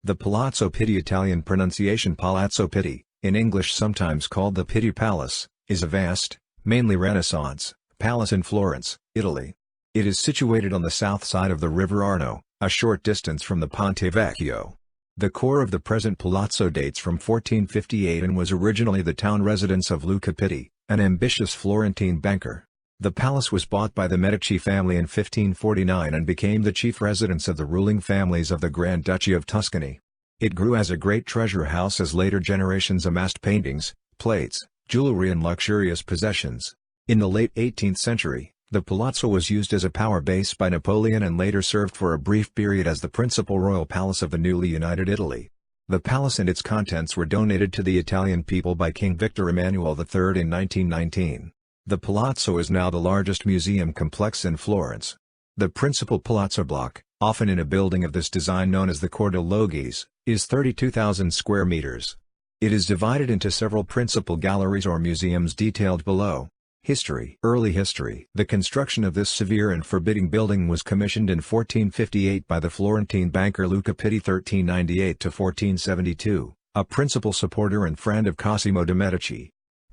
The Palazzo Pitti, Italian pronunciation Palazzo Pitti, in English sometimes called the Pitti Palace, is a vast, mainly Renaissance, palace in Florence, Italy. It is situated on the south side of the river Arno, a short distance from the Ponte Vecchio. The core of the present palazzo dates from 1458 and was originally the town residence of Luca Pitti, an ambitious Florentine banker. The palace was bought by the Medici family in 1549 and became the chief residence of the ruling families of the Grand Duchy of Tuscany. It grew as a great treasure house as later generations amassed paintings, plates, jewelry and luxurious possessions. In the late 18th century, the palazzo was used as a power base by Napoleon and later served for a brief period as the principal royal palace of the newly united Italy. The palace and its contents were donated to the Italian people by King Victor Emmanuel III in 1919. The palazzo is now the largest museum complex in Florence. The principal palazzo block, often in a building of this design known as the Corte Logis, is 32,000 square meters. It is divided into several principal galleries or museums detailed below. History. Early history. The construction of this severe and forbidding building was commissioned in 1458 by the Florentine banker Luca Pitti 1398–1472, a principal supporter and friend of Cosimo de' Medici.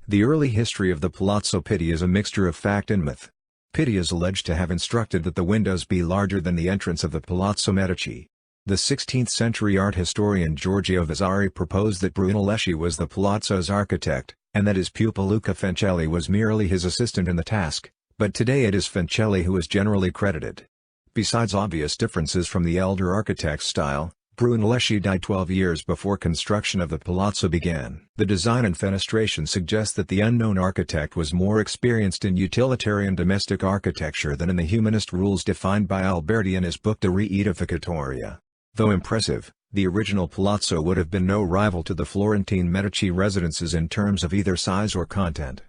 The early history of the Palazzo Pitti is a mixture of fact and myth. Pitti is alleged to have instructed that the windows be larger than the entrance of the Palazzo Medici. The 16th-century art historian Giorgio Vasari proposed that Brunelleschi was the palazzo's architect, and that his pupil Luca Fancelli was merely his assistant in the task, but today it is Fancelli who is generally credited. Besides obvious differences from the elder architect's style, Brunelleschi died 12 years before construction of the palazzo began. The design and fenestration suggest that the unknown architect was more experienced in utilitarian domestic architecture than in the humanist rules defined by Alberti in his book De Reedificatoria. Though impressive, the original palazzo would have been no rival to the Florentine Medici residences in terms of either size or content.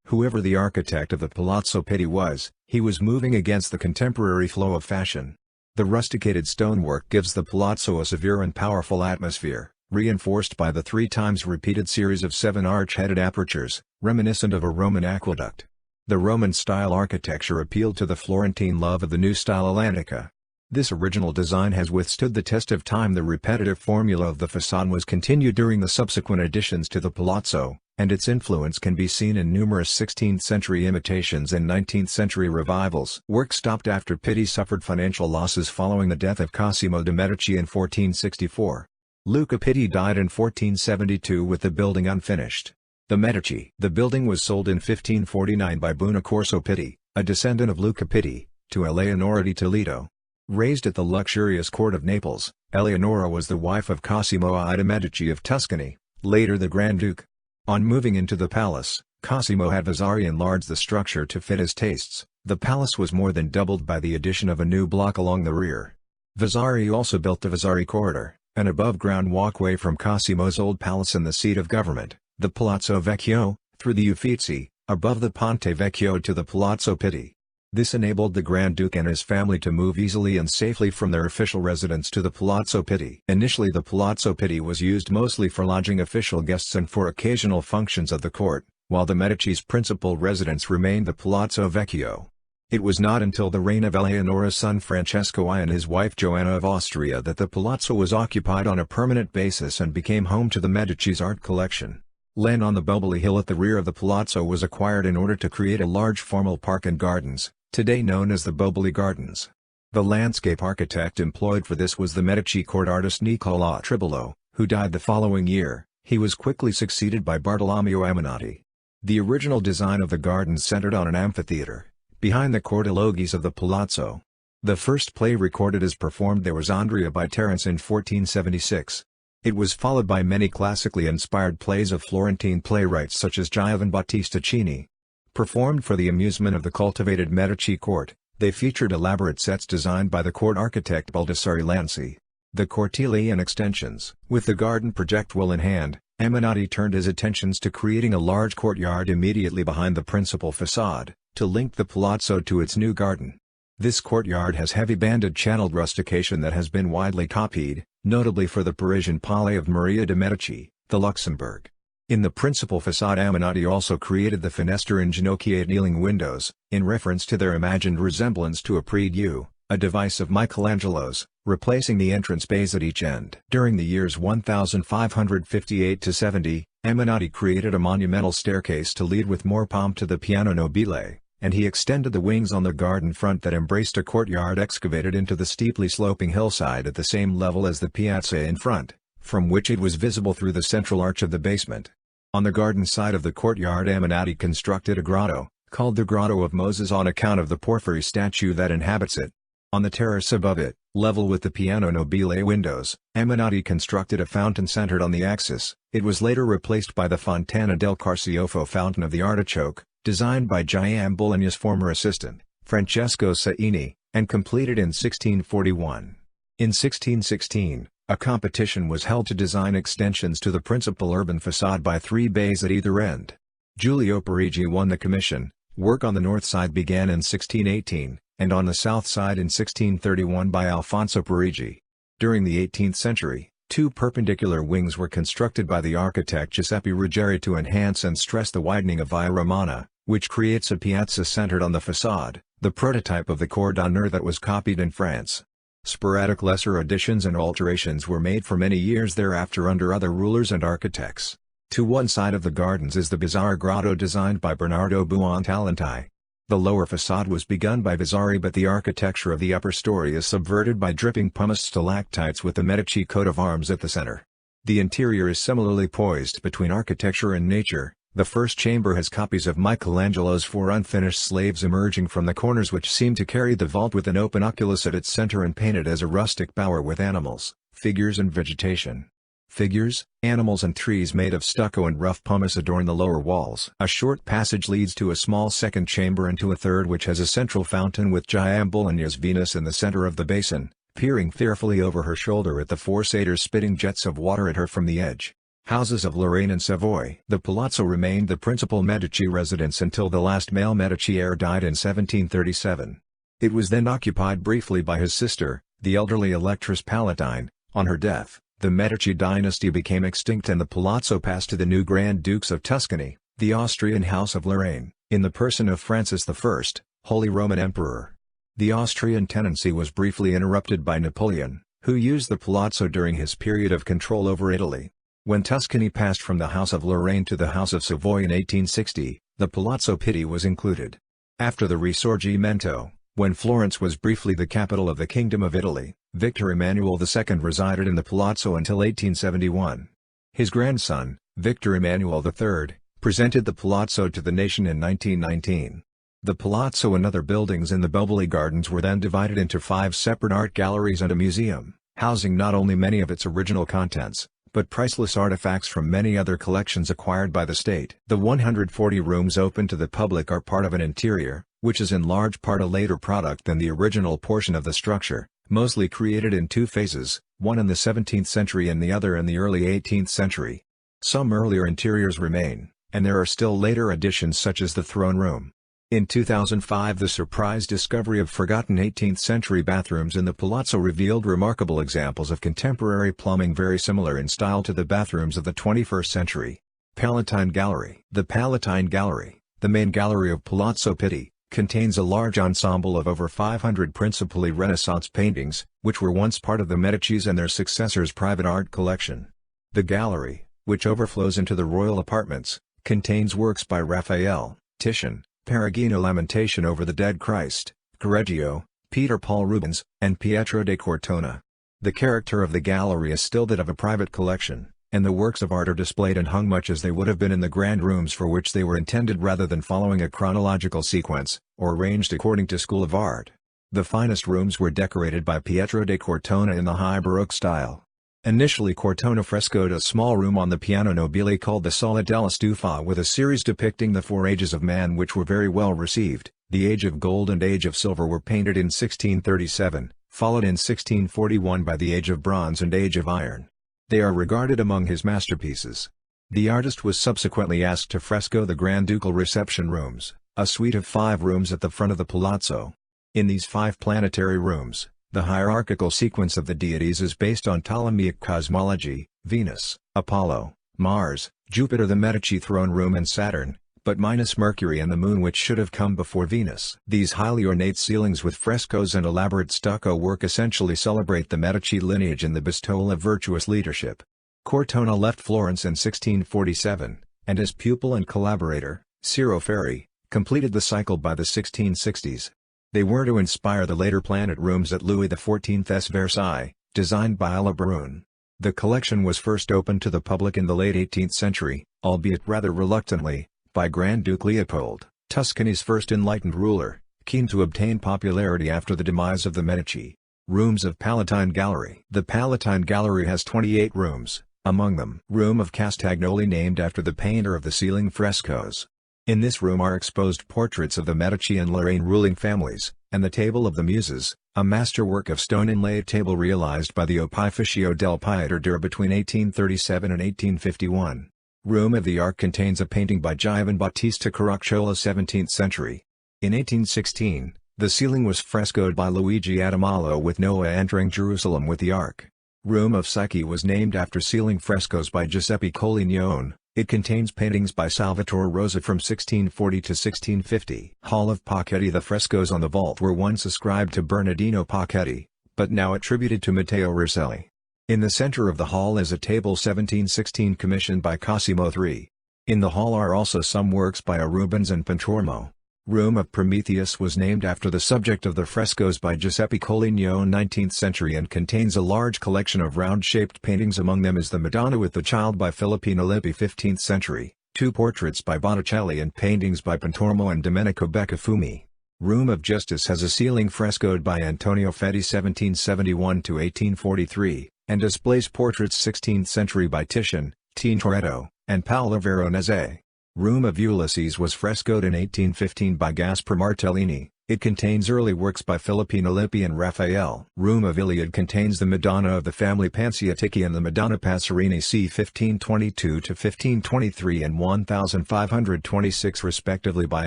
Whoever the architect of the Palazzo Pitti was, he was moving against the contemporary flow of fashion. The rusticated stonework gives the palazzo a severe and powerful atmosphere, reinforced by the 3 times repeated series of 7 arch-headed apertures, reminiscent of a Roman aqueduct. The Roman-style architecture appealed to the Florentine love of the new style Atlantica. This original design has withstood the test of time. The repetitive formula of the facade was continued during the subsequent additions to the palazzo, and its influence can be seen in numerous 16th-century imitations and 19th-century revivals. Work stopped after Pitti suffered financial losses following the death of Cosimo de' Medici in 1464. Luca Pitti died in 1472 with the building unfinished. The building was sold in 1549 by Buonaccorso Pitti, a descendant of Luca Pitti, to Eleonora di Toledo. Raised at the luxurious court of Naples, Eleonora was the wife of Cosimo I de' Medici of Tuscany, later the Grand Duke. On moving into the palace, Cosimo had Vasari enlarge the structure to fit his tastes. The palace was more than doubled by the addition of a new block along the rear. Vasari also built the Vasari Corridor, an above-ground walkway from Cosimo's old palace and the seat of government, the Palazzo Vecchio, through the Uffizi, above the Ponte Vecchio to the Palazzo Pitti. This enabled the Grand Duke and his family to move easily and safely from their official residence to the Palazzo Pitti. Initially the Palazzo Pitti was used mostly for lodging official guests and for occasional functions of the court, while the Medici's principal residence remained the Palazzo Vecchio. It was not until the reign of Eleonora's son Francesco I and his wife Joanna of Austria that the palazzo was occupied on a permanent basis and became home to the Medici's art collection. Land on the Boboli Hill at the rear of the palazzo was acquired in order to create a large formal park and gardens, today known as the Boboli Gardens. The landscape architect employed for this was the Medici court artist Niccolò Tribolo, who died the following year. He was quickly succeeded by Bartolomeo Aminotti. The original design of the gardens centered on an amphitheater, behind the Corte Logis of the palazzo. The first play recorded as performed there was Andrea by Terence in 1476. It was followed by many classically inspired plays of Florentine playwrights such as Giovan Battista Cini. Performed for the amusement of the cultivated Medici court, they featured elaborate sets designed by the court architect Baldassare Lanzi. The cortili and extensions. With the garden projectile in hand, Aminotti turned his attentions to creating a large courtyard immediately behind the principal facade, to link the palazzo to its new garden. This courtyard has heavy banded channeled rustication that has been widely copied, notably for the Parisian Palais of Maria de' Medici, the Luxembourg. In the principal facade Aminotti also created the fenestre inginocchiate kneeling windows, in reference to their imagined resemblance to a prie-dieu, a device of Michelangelo's, replacing the entrance bays at each end. During the years 1558 to 70, Aminotti created a monumental staircase to lead with more pomp to the Piano Nobile, and he extended the wings on the garden front that embraced a courtyard excavated into the steeply sloping hillside at the same level as the piazza in front, from which it was visible through the central arch of the basement. On the garden side of the courtyard, Aminotti constructed a grotto, called the Grotto of Moses on account of the porphyry statue that inhabits it. On the terrace above it, level with the Piano Nobile windows, Aminotti constructed a fountain centered on the axis. It was later replaced by the Fontana del Carciofo Fountain of the Artichoke, designed by Gian Bologna's former assistant, Francesco Saini, and completed in 1641. In 1616, a competition was held to design extensions to the principal urban facade by 3 bays at either end. Giulio Parigi won the commission. Work on the north side began in 1618, and on the south side in 1631 by Alfonso Parigi. During the 18th century, 2 perpendicular wings were constructed by the architect Giuseppe Ruggieri to enhance and stress the widening of Via Romana, which creates a piazza centered on the facade, the prototype of the cordon that was copied in France. Sporadic lesser additions and alterations were made for many years thereafter under other rulers and architects. To one side of the gardens is the bizarre grotto designed by Bernardo Buontalenti. The lower facade was begun by Vasari, but the architecture of the upper story is subverted by dripping pumice stalactites with the Medici coat of arms at the center. The interior is similarly poised between architecture and nature. The first chamber has copies of Michelangelo's 4 unfinished slaves emerging from the corners which seem to carry the vault with an open oculus at its center and painted as a rustic bower with animals, figures and vegetation. Figures, animals and trees made of stucco and rough pumice adorn the lower walls. A short passage leads to a small second chamber and to a third which has a central fountain with Gian Bologna's Venus in the center of the basin, peering fearfully over her shoulder at the 4 satyrs spitting jets of water at her from the edge. Houses of Lorraine and Savoy. The Palazzo remained the principal Medici residence until the last male Medici heir died in 1737. It was then occupied briefly by his sister, the elderly Electress Palatine. On her death, the Medici dynasty became extinct and the Palazzo passed to the new Grand Dukes of Tuscany, the Austrian House of Lorraine, in the person of Francis I, Holy Roman Emperor. The Austrian tenancy was briefly interrupted by Napoleon, who used the Palazzo during his period of control over Italy. When Tuscany passed from the House of Lorraine to the House of Savoy in 1860, the Palazzo Pitti was included. After the Risorgimento, when Florence was briefly the capital of the Kingdom of Italy, Victor Emmanuel II resided in the Palazzo until 1871. His grandson, Victor Emmanuel III, presented the Palazzo to the nation in 1919. The Palazzo and other buildings in the Boboli Gardens were then divided into 5 separate art galleries and a museum, housing not only many of its original contents, but priceless artifacts from many other collections acquired by the state. The 140 rooms open to the public are part of an interior, which is in large part a later product than the original portion of the structure, mostly created in 2 phases, one in the 17th century and the other in the early 18th century. Some earlier interiors remain, and there are still later additions such as the throne room. In 2005, the surprise discovery of forgotten 18th-century bathrooms in the Palazzo revealed remarkable examples of contemporary plumbing very similar in style to the bathrooms of the 21st century. Palatine Gallery. The Palatine Gallery, the main gallery of Palazzo Pitti, contains a large ensemble of over 500 principally Renaissance paintings, which were once part of the Medicis and their successors' private art collection. The gallery, which overflows into the royal apartments, contains works by Raphael, Titian, Perugino, Lamentation over the Dead Christ, Correggio, Peter Paul Rubens, and Pietro de Cortona. The character of the gallery is still that of a private collection, and the works of art are displayed and hung much as they would have been in the grand rooms for which they were intended rather than following a chronological sequence, or arranged according to school of art. The finest rooms were decorated by Pietro de Cortona in the high Baroque style. Initially Cortona frescoed a small room on the Piano Nobile called the Sala della Stufa with a series depicting the 4 ages of man which were very well received. The Age of Gold and Age of Silver were painted in 1637, followed in 1641 by the Age of Bronze and Age of Iron. They are regarded among his masterpieces. The artist was subsequently asked to fresco the Grand Ducal reception rooms, a suite of 5 rooms at the front of the Palazzo. In these 5 planetary rooms, the hierarchical sequence of the deities is based on Ptolemaic cosmology: Venus, Apollo, Mars, Jupiter, the Medici throne room and Saturn, but minus Mercury and the Moon, which should have come before Venus. These highly ornate ceilings with frescoes and elaborate stucco work essentially celebrate the Medici lineage and the bestowal of virtuous leadership. Cortona left Florence in 1647, and his pupil and collaborator, Ciro Ferri, completed the cycle by the 1660s. They were to inspire the later planet rooms at Louis XIV's Versailles, designed by Le Brun. The collection was first opened to the public in the late 18th century, albeit rather reluctantly, by Grand Duke Leopold, Tuscany's first enlightened ruler, keen to obtain popularity after the demise of the Medici. Rooms of Palatine Gallery. The Palatine Gallery has 28 rooms, among them Room of Castagnoli, named after the painter of the ceiling frescoes. In this room are exposed portraits of the Medici and Lorraine ruling families, and the Table of the Muses, a masterwork of stone inlaid table realized by the Opificio del Pittore between 1837 and 1851. Room of the Ark contains a painting by Giovan Battista Caracciolo, 17th century. In 1816, the ceiling was frescoed by Luigi Adamalo with Noah entering Jerusalem with the Ark. Room of Psyche was named after ceiling frescoes by Giuseppe Collignon. It contains paintings by Salvatore Rosa from 1640 to 1650. Hall of Pacchetti. The frescoes on the vault were once ascribed to Bernardino Pacchetti, but now attributed to Matteo Rosselli. In the center of the hall is a table 1716 commissioned by Cosimo III. In the hall are also some works by Rubens and Pontormo. Room of Prometheus was named after the subject of the frescoes by Giuseppe Collignon, 19th century, and contains a large collection of round-shaped paintings. Among them is the Madonna with the Child by Filippino Lippi, 15th century, two portraits by Botticelli and paintings by Pontormo and Domenico Beccafumi. Room of Justice has a ceiling frescoed by Antonio Feti, 1771 to 1843, and displays portraits 16th century by Titian, Tintoretto, and Paolo Veronese. Room of Ulysses was frescoed in 1815 by Gaspar Martellini. It contains early works by Filippino Lippi and Raphael. Room of Iliad contains the Madonna of the family Panciatichi and the Madonna Passerini c. 1522 to 1523 and 1526 respectively by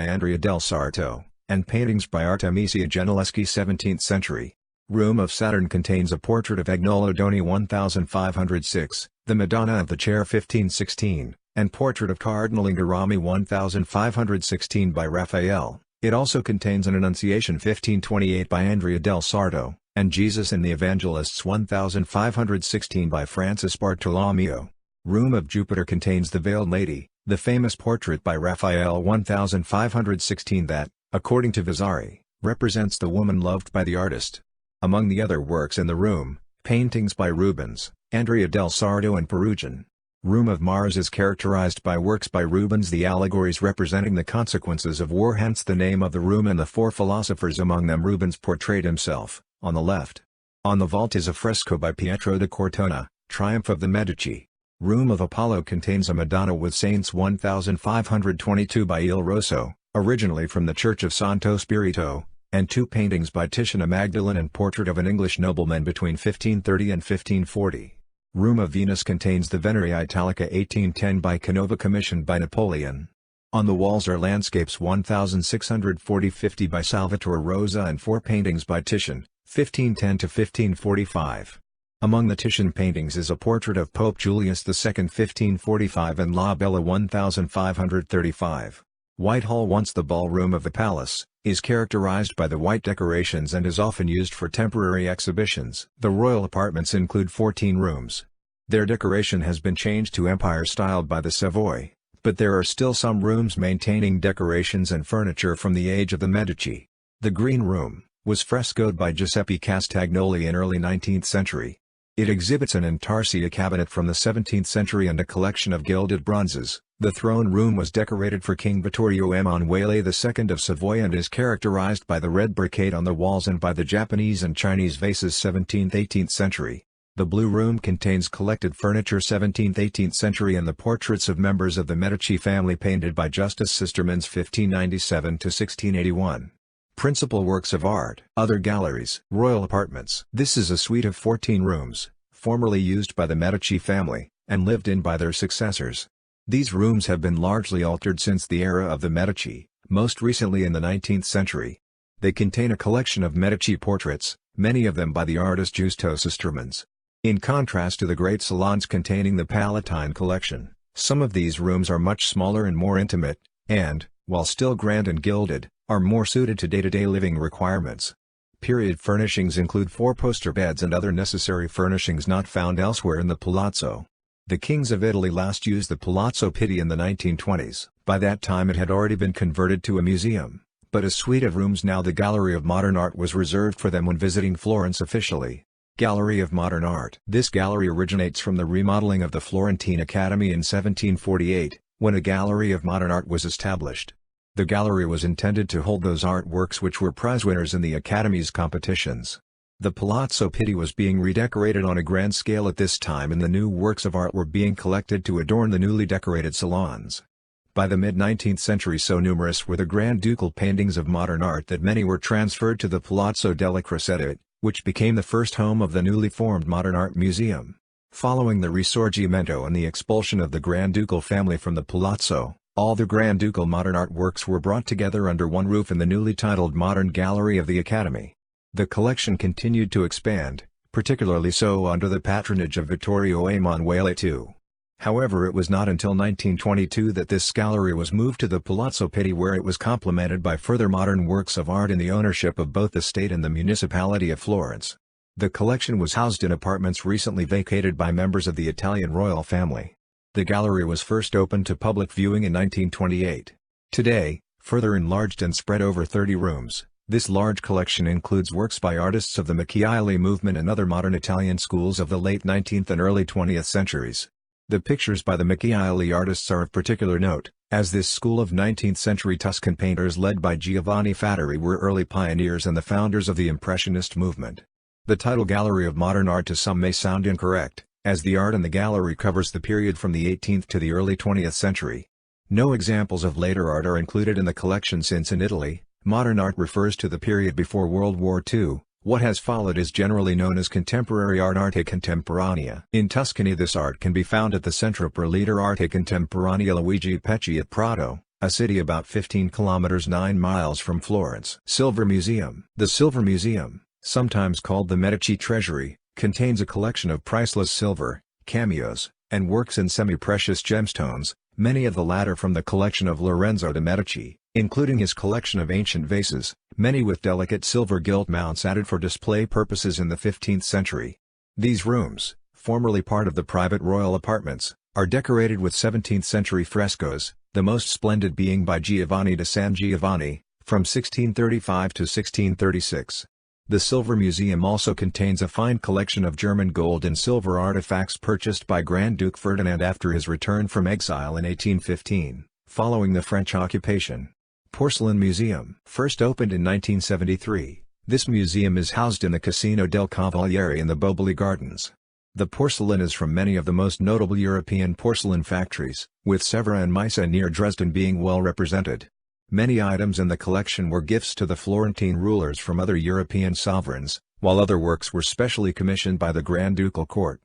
Andrea del Sarto, and paintings by Artemisia Gentileschi, 17th century. Room of Saturn contains a portrait of Agnolo Doni 1506, the Madonna of the Chair 1516, and portrait of Cardinal Inghirami 1516 by Raphael. It also contains an Annunciation 1528 by Andrea del Sarto, and Jesus and the Evangelists 1516 by Francis Bartolomeo. Room of Jupiter contains the Veiled Lady, the famous portrait by Raphael 1516 that, according to Vasari, represents the woman loved by the artist. Among the other works in the room, paintings by Rubens, Andrea del Sarto and Perugin. Room of Mars is characterized by works by Rubens, the allegories representing the consequences of war, hence the name of the room and the four philosophers. Among them Rubens portrayed himself, on the left. On the vault is a fresco by Pietro da Cortona, Triumph of the Medici. Room of Apollo contains a Madonna with Saints 1522 by Il Rosso, originally from the Church of Santo Spirito, and two paintings by Titian, a Magdalene and portrait of an English nobleman between 1530 and 1540. Room of Venus contains the Venere Italica 1810 by Canova, commissioned by Napoleon. On the walls are landscapes 1640-50 by Salvatore Rosa and four paintings by Titian, 1510 to 1545. Among the Titian paintings is a portrait of Pope Julius II 1545 and La Bella 1535. Whitehall, once the ballroom of the palace, is characterized by the white decorations and is often used for temporary exhibitions. The royal apartments include 14 rooms. Their decoration has been changed to empire styled by the Savoy, but there are still some rooms maintaining decorations and furniture from the age of the Medici. The Green Room was frescoed by Giuseppe Castagnoli in early 19th century. It exhibits an intarsia cabinet from the 17th century and a collection of gilded bronzes. The throne room was decorated for King Vittorio Emanuele II of Savoy and is characterized by the red brocade on the walls and by the Japanese and Chinese vases 17th-18th century. The Blue Room contains collected furniture 17th-18th century and the portraits of members of the Medici family painted by Justus Sistermans 1597 to 1681. Principal works of art. Other galleries. Royal apartments. This is a suite of 14 rooms, formerly used by the Medici family, and lived in by their successors. These rooms have been largely altered since the era of the Medici, most recently in the 19th century. They contain a collection of Medici portraits, many of them by the artist Giusto Sistermans. In contrast to the great salons containing the Palatine collection, some of these rooms are much smaller and more intimate, and, while still grand and gilded, are more suited to day-to-day living requirements. Period furnishings include 4-poster beds and other necessary furnishings not found elsewhere in the palazzo. The kings of Italy last used the Palazzo Pitti in the 1920s. By that time it had already been converted to a museum, but a suite of rooms, now the Gallery of Modern Art, was reserved for them when visiting Florence officially. Gallery of Modern Art. This gallery originates from the remodeling of the Florentine Academy in 1748, when a Gallery of Modern Art was established. The gallery was intended to hold those artworks which were prize winners in the Academy's competitions. The Palazzo Pitti was being redecorated on a grand scale at this time, and the new works of art were being collected to adorn the newly decorated salons. By the mid-19th century, so numerous were the Grand Ducal paintings of modern art that many were transferred to the Palazzo della Crocetta, which became the first home of the newly formed Modern Art Museum. Following the Risorgimento and the expulsion of the Grand Ducal family from the Palazzo, all the Grand Ducal modern art works were brought together under one roof in the newly titled Modern Gallery of the Academy. The collection continued to expand, particularly so under the patronage of Vittorio Emanuele II. However, it was not until 1922 that this gallery was moved to the Palazzo Pitti, where it was complemented by further modern works of art in the ownership of both the state and the municipality of Florence. The collection was housed in apartments recently vacated by members of the Italian royal family. The gallery was first opened to public viewing in 1928. Today, further enlarged and spread over 30 rooms, this large collection includes works by artists of the Macchiaelli movement and other modern Italian schools of the late 19th and early 20th centuries. The pictures by the Macchiaelli artists are of particular note, as this school of 19th-century Tuscan painters led by Giovanni Fattori were early pioneers and the founders of the Impressionist movement. The title Gallery of Modern Art to some may sound incorrect, as the art in the gallery covers the period from the 18th to the early 20th century. No examples of later art are included in the collection, since in Italy, modern art refers to the period before World War II. What has followed is generally known as contemporary art, arte contemporanea. In Tuscany, this art can be found at the Centro per l'Arte Contemporanea Luigi Pecci at Prato, a city about 15 kilometers 9 miles from Florence. Silver Museum. The Silver Museum, sometimes called the Medici Treasury, contains a collection of priceless silver, cameos, and works in semi-precious gemstones, many of the latter from the collection of Lorenzo de' Medici, including his collection of ancient vases, many with delicate silver gilt mounts added for display purposes in the 15th century. These rooms, formerly part of the private royal apartments, are decorated with 17th-century frescoes, the most splendid being by Giovanni da San Giovanni, from 1635 to 1636. The Silver Museum also contains a fine collection of German gold and silver artifacts purchased by Grand Duke Ferdinand after his return from exile in 1815, following the French occupation. Porcelain Museum. First opened in 1973, this museum is housed in the Casino del Cavaliere in the Boboli Gardens. The porcelain is from many of the most notable European porcelain factories, with Sèvres and Meissen near Dresden being well represented. Many items in the collection were gifts to the Florentine rulers from other European sovereigns, while other works were specially commissioned by the Grand Ducal Court.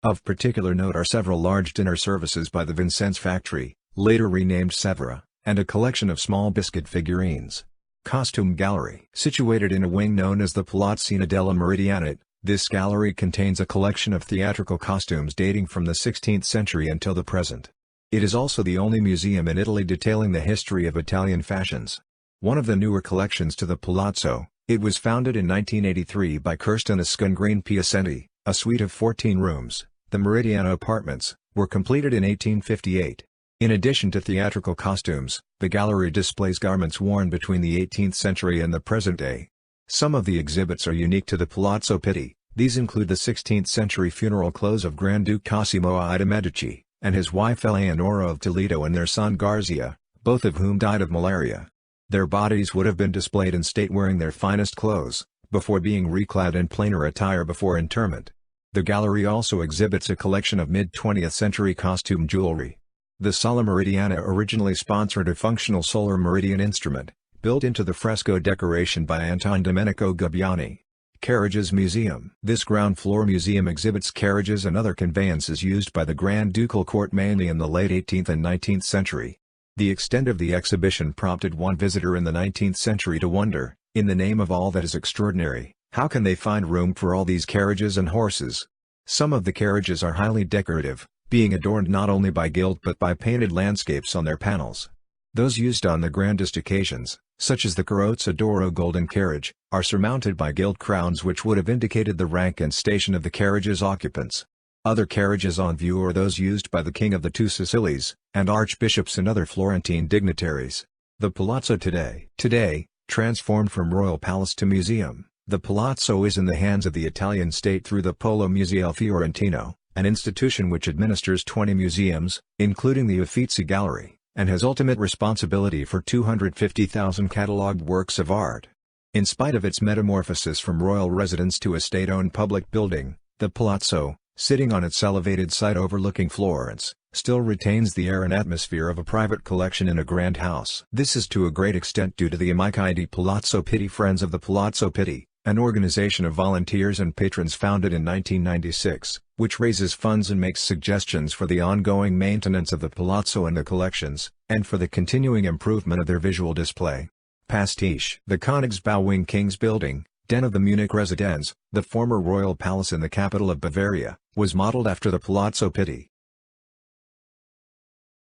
Of particular note are several large dinner services by the Vincennes factory, later renamed Sèvres, and a collection of small biscuit figurines. Costume Gallery. Situated in a wing known as the Palazzina della Meridiana, this gallery contains a collection of theatrical costumes dating from the 16th century until the present. It is also the only museum in Italy detailing the history of Italian fashions. One of the newer collections to the Palazzo, it was founded in 1983 by Kirsten Ascungreen Piacenti, a suite of 14 rooms, the Meridiana Apartments, were completed in 1858. In addition to theatrical costumes, the gallery displays garments worn between the 18th century and the present day. Some of the exhibits are unique to the Palazzo Pitti. These include the 16th-century funeral clothes of Grand Duke Cosimo I de' Medici, and his wife Eleonora of Toledo, and their son Garzia, both of whom died of malaria. Their bodies would have been displayed in state wearing their finest clothes, before being reclad in plainer attire before interment. The gallery also exhibits a collection of mid-20th century costume jewelry. The Sala Meridiana originally sponsored a functional solar meridian instrument, built into the fresco decoration by Anton Domenico Gabbiani. Carriages Museum. This ground-floor museum exhibits carriages and other conveyances used by the Grand Ducal Court mainly in the late 18th and 19th century. The extent of the exhibition prompted one visitor in the 19th century to wonder, in the name of all that is extraordinary, how can they find room for all these carriages and horses? Some of the carriages are highly decorative, being adorned not only by gilt but by painted landscapes on their panels. Those used on the grandest occasions, such as the Carrozza d'Oro golden carriage, are surmounted by gilt crowns which would have indicated the rank and station of the carriage's occupants. Other carriages on view are those used by the King of the Two Sicilies, and archbishops and other Florentine dignitaries. The Palazzo today, transformed from royal palace to museum, the Palazzo is in the hands of the Italian state through the Polo Museo Fiorentino, an institution which administers 20 museums, including the Uffizi Gallery, and has ultimate responsibility for 250,000 catalogued works of art. In spite of its metamorphosis from royal residence to a state-owned public building, the Palazzo, sitting on its elevated site overlooking Florence, still retains the air and atmosphere of a private collection in a grand house. This is to a great extent due to the Amici di Palazzo Pitti, Friends of the Palazzo Pitti, an organization of volunteers and patrons founded in 1996, which raises funds and makes suggestions for the ongoing maintenance of the Palazzo and the collections, and for the continuing improvement of their visual display. Pastiche. The Königsbau King's Building, den of the Munich Residenz, the former royal palace in the capital of Bavaria, was modeled after the Palazzo Pitti.